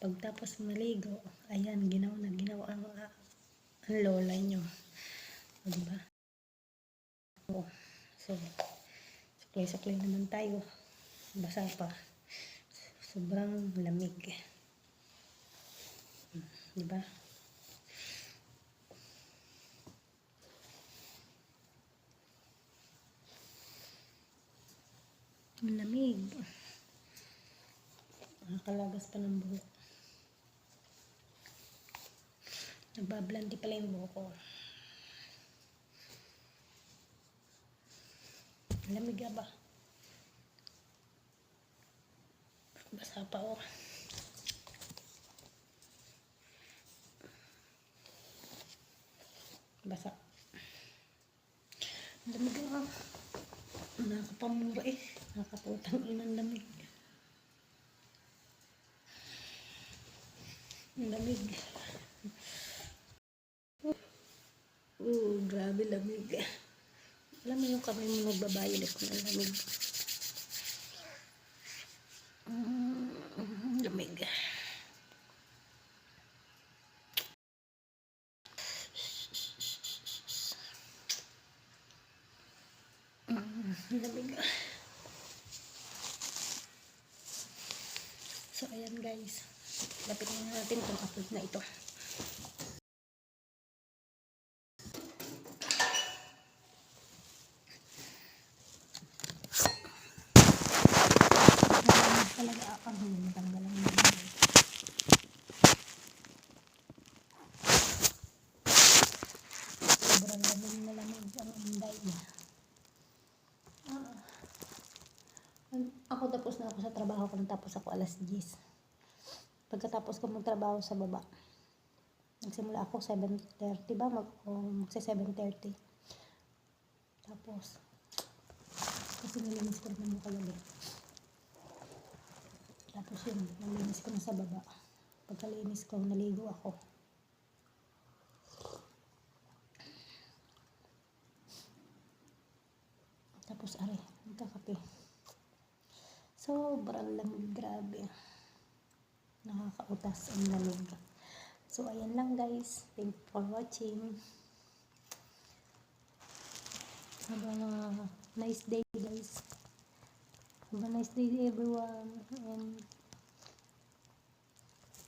Pagtapos maligo, ayan, ginawa ang lola nyo. O, diba? So, suklay-suklay naman tayo. Basa pa. Sobrang lamig. Diba? Ang lamig. Nakakalagas pa ng buhok. Nagbablandi pala yung buhok ko. Lamig ba? Basa pa oh. Basa. Lamig ah. Nakakapamura eh. Nakakaputang inang lamig. Lamig. Grabe lamig. Alam mo yung kamay mo nagbabayalik kung ang lamig. Lamig. Lamig. So ayan guys. Lapitin na natin itong upload na ito. Talaga akang matanggalan mo. Sobrang lamig na lamig ang inday niya. Ako tapos na ako sa trabaho ko. Tapos ako alas 10. Pagkatapos ko magtrabaho sa baba, nagsimula ako 7:30 ba? Magsa 7:30. Tapos, kasi nilinis ko naman yung kagabi. Tapos yun, nalinis ko na sa baba. Pagkalinis ko, naligo ako. Tapos are, nagkakape. Sobrang lamig, grabe. Nakakautas ang lamig. So ayan lang guys. Thank you for watching. Have a nice day guys. Have a nice day everyone. And